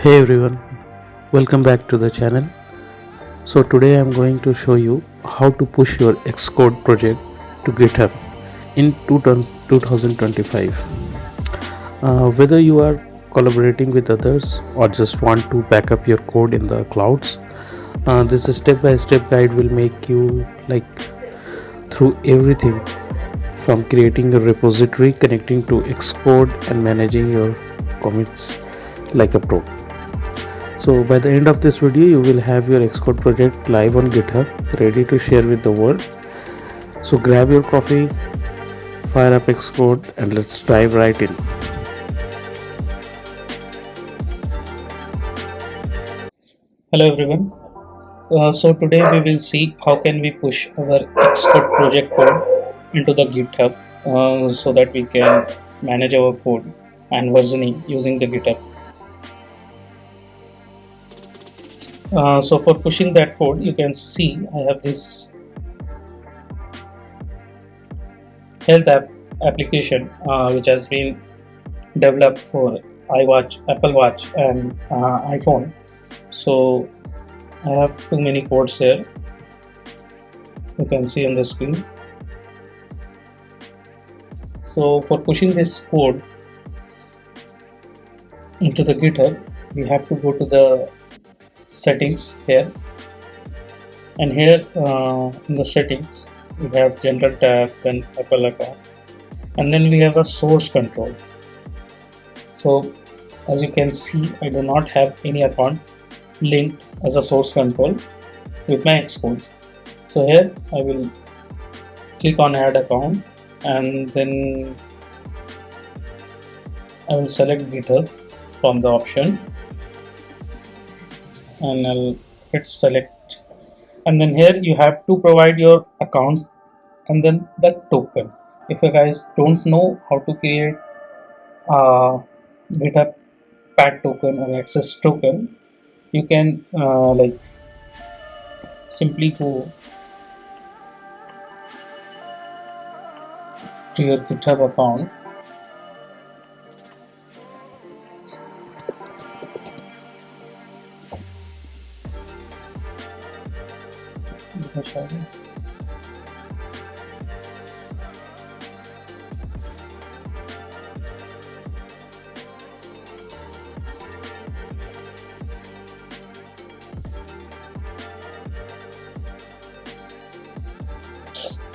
Hey everyone, welcome back to the channel. So today I'm going to show you how to push your Xcode project to GitHub in 2025. Whether you are collaborating with others or just want to back up your code in the clouds, this step-by-step guide will make you through everything from creating a repository, connecting to Xcode, and managing your commits like a pro. So by the end of this video, you will have your Xcode project live on GitHub, ready to share with the world. So grab your coffee, fire up Xcode, and let's dive right in. Hello everyone. So today we will see how can we push our Xcode project code into the GitHub so that we can manage our code and versioning using the GitHub. So for pushing that code, you can see I have this health application which has been developed for iWatch, Apple Watch, and iPhone. So I have too many codes here. You can see on the screen. So for pushing this code into the GitHub, we have to go to the settings here, and here in the settings we have general tab, then Apple account, and then we have a source control. So as you can see, I do not have any account linked as a source control with my Xcode. So here I will click on add account, and then I will select GitHub from the option, and I'll hit select, and then here you have to provide your account and then the token. If you guys don't know how to create a GitHub pad token or access token, you can simply go to your GitHub account,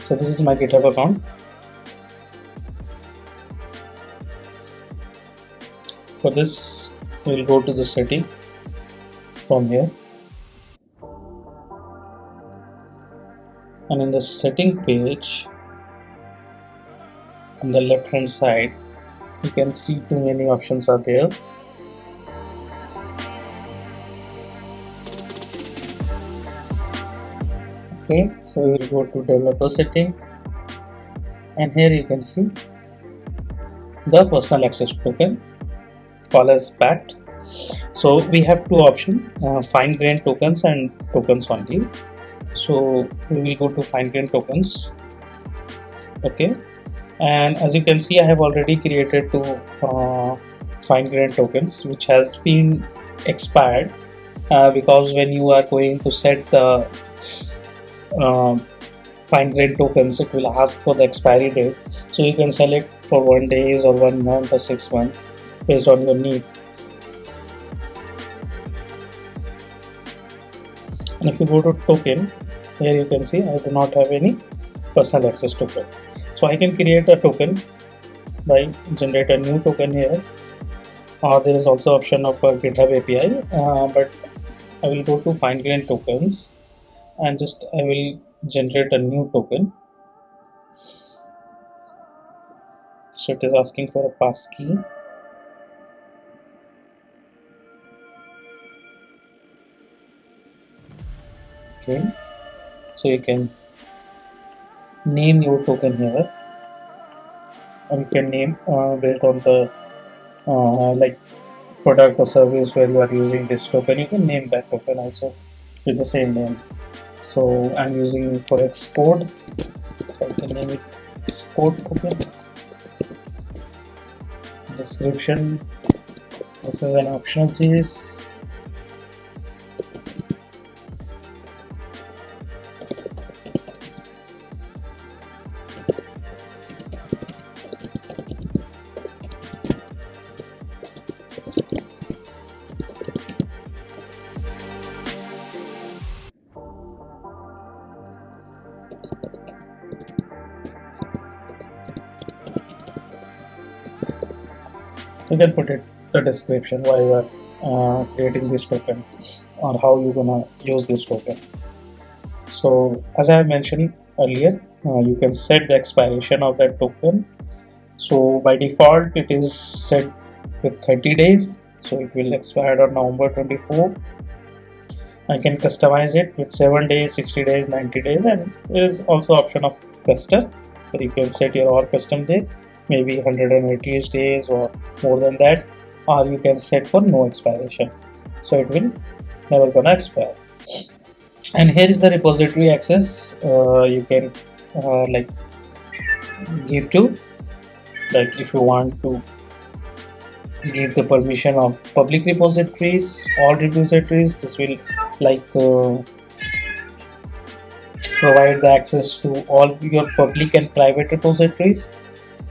so this is my GitHub account. For this, we'll go to the setting from here, and in the setting page on the left hand side, you can see too many options are there. Okay, so we will go to developer setting, and here you can see the personal access token, call as PAT. So we have two options, fine grained tokens and tokens only. So we will go to fine grained tokens. Okay, and as you can see, I have already created two fine grained tokens which has been expired because when you are going to set the fine grained tokens, it will ask for the expiry date. So you can select for 1 day or 1 month or 6 months based on your need. And if you go to token, here you can see I do not have any personal access token. So I can create a token by generate a new token here. There is also option of GitHub API, but I will go to fine grained tokens, and just I will generate a new token. So it is asking for a passkey. Okay, so you can name your token here, and you can name based on the product or service where you are using this token. You can name that token also with the same name. So I'm using for Xcode, so I can name it Xcode token. Description, This is an optional cheese. You can put it the description why you are creating this token or how you're gonna use this token. So as I mentioned earlier, you can set the expiration of that token. So by default it is set with 30 days, so it will expire on November 24. I can customize it with 7 days, 60 days, 90 days, and there is also option of custom, where you can set your own custom date, maybe 180 days or more than that, or you can set for no expiration, so it will never gonna expire. And here is the repository access. You can like give to, like if you want to give the permission of public repositories, all repositories, this will like provide the access to all your public and private repositories.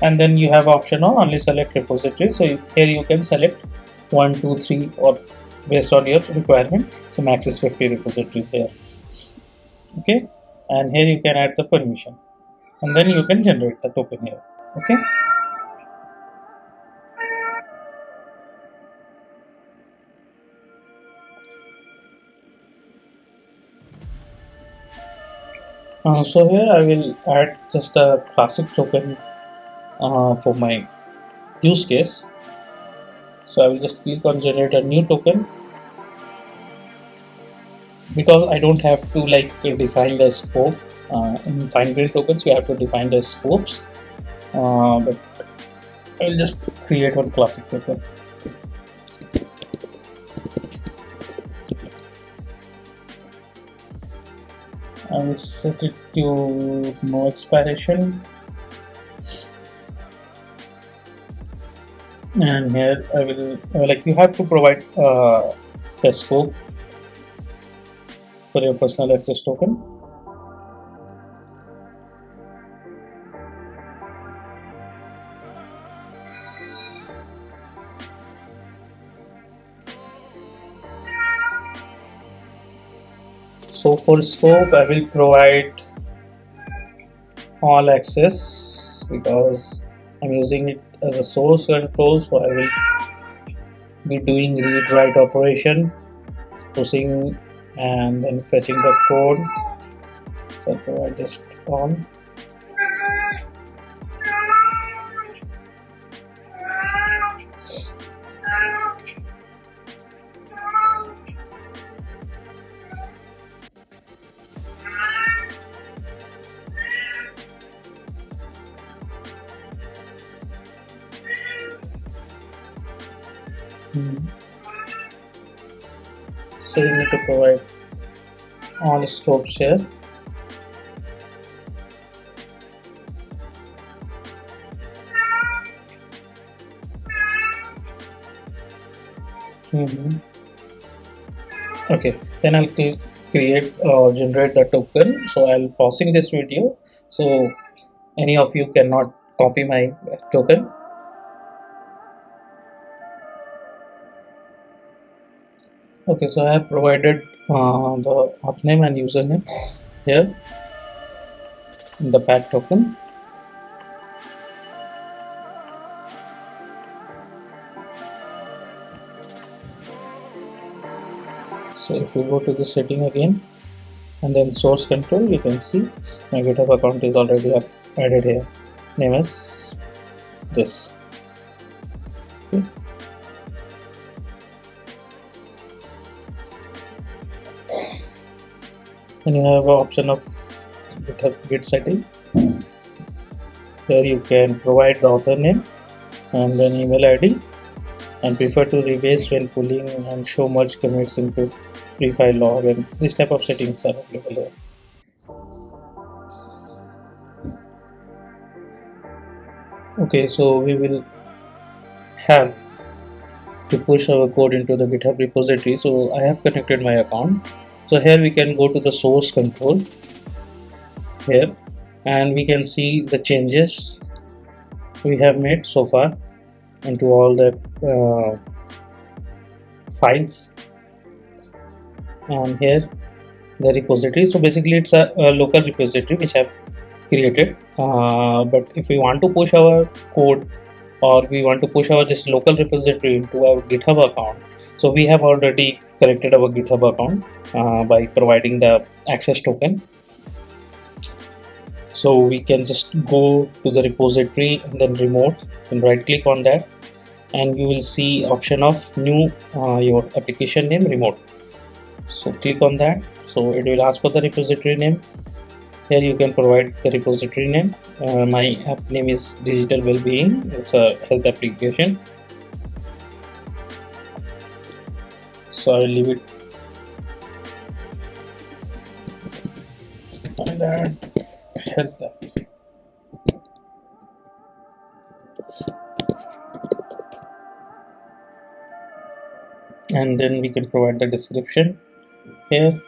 And then you have option of only select repositories, so here you can select 1, 2, 3 or based on your requirement. So max is 50 repositories here. Okay, and here you can add the permission, and then you can generate the token here. Okay. So here I will add just a classic token for my use case. So I will just click on generate a new token, because I don't have to like define the scope. In fine-grained tokens you have to define the scopes, but I will just create one classic token. I will set it to no expiration, and here I will like you have to provide the scope for your personal access token. So for scope I will provide all access, because I'm using it as a source control, so I will be doing read write operation, pushing and then fetching the code. So I provide just all. So you need to provide all scopes here. Okay, then I'll create or generate the token. So I'll pausing this video, so any of you cannot copy my token. Okay, so I have provided the auth name and username here in the pack token. So if you go to the setting again and then source control, you can see my GitHub account is already added here. Name is this. Okay. And you have an option of GitHub Git setting. Here you can provide the author name and then email ID, and prefer to rebase when pulling and show merge commits into pre-file log, and this type of settings are available here. Okay, so we will have to push our code into the GitHub repository. So I have connected my account. So here we can go to the source control here, and we can see the changes we have made so far into all the files, and here the repository. So basically it's a local repository which I've created, but if we want to push our code, or we want to push our this local repository into our GitHub account, so we have already connected our GitHub account by providing the access token. So we can just go to the repository and then remote, and right click on that, and you will see option of new your application name remote. So click on that. So it will ask for the repository name. Here you can provide the repository name. My app name is Digital Wellbeing. It's a health application. So I will leave it on that health app. And then we can provide the description here.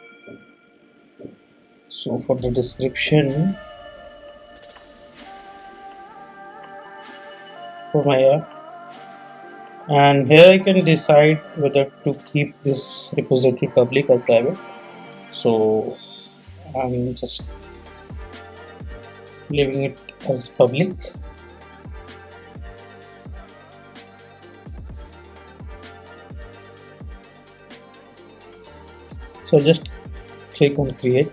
So for the description for my app, and here I can decide whether to keep this repository public or private. So I'm just leaving it as public. So just click on create.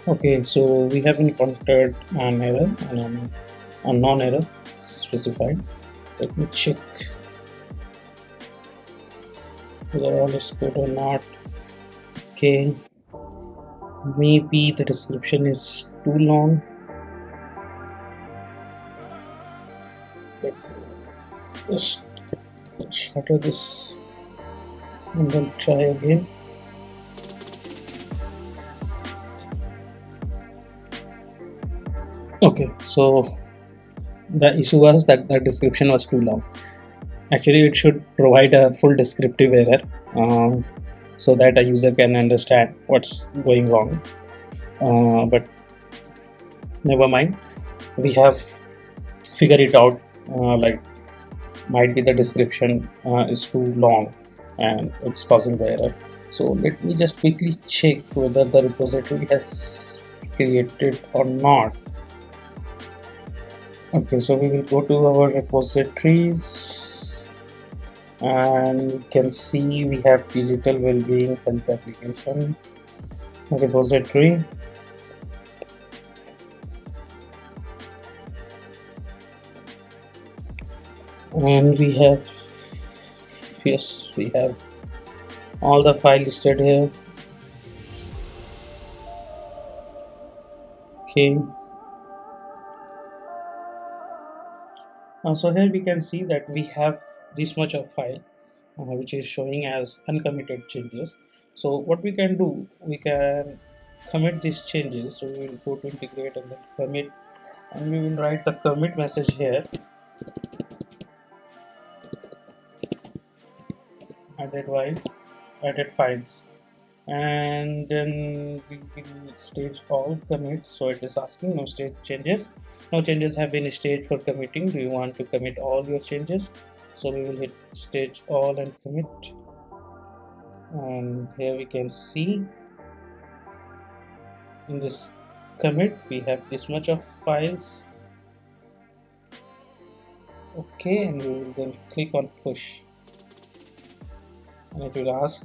Okay, so we have encountered an error and a non-error specified. Let me check whether all is good or not. Okay, maybe the description is too long. Let's shutter this and then try again. Okay, so the issue was that the description was too long. Actually, it should provide a full descriptive error so that a user can understand what's going wrong. But never mind, we have figured it out. Like, might be the description is too long and it's causing the error. So let me just quickly check whether the repository has created or not. Okay, so we will go to our repositories, and you can see we have Digital Wellbeing Health Application repository. And we have, yes, we have all the files listed here. Okay. So here we can see that we have this much of file which is showing as uncommitted changes. So what we can do, we can commit these changes. So we will go to integrate and then commit, and we will write the commit message here. Added files, and then we will stage all commits. So it is asking no stage changes. No changes have been staged for committing. Do you want to commit all your changes? So we will hit stage all and commit, and here we can see in this commit we have this much of files. Okay, and we will then click on push, and it will ask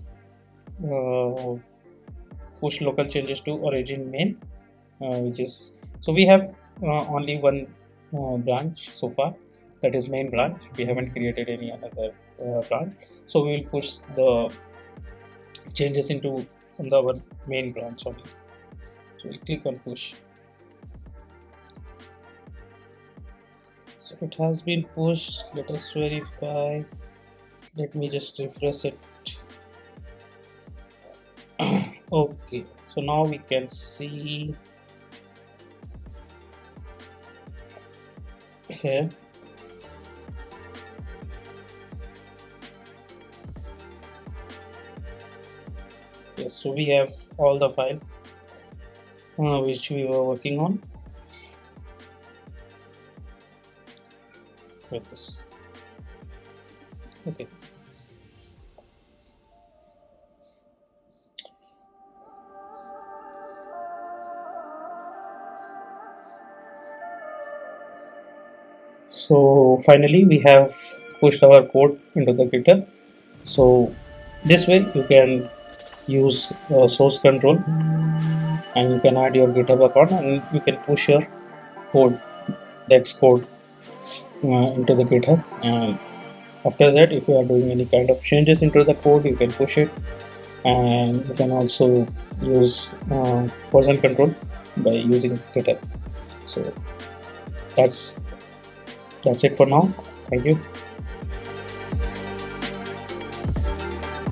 push local changes to origin main, which is, so we have only one branch so far, that is main branch. We haven't created any another branch, so we will push the changes into our main branch only. So we click on push. So it has been pushed. Let us verify. Let me just refresh it. Okay, so now we can see here Yes, so we have all the file which we were working on with this. Okay. So finally we have pushed our code into the GitHub. So this way you can use source control, and you can add your GitHub account, and you can push your code, the Xcode, into the GitHub. And after that, if you are doing any kind of changes into the code, you can push it, and you can also use version control by using GitHub. So that's it for now. Thank you.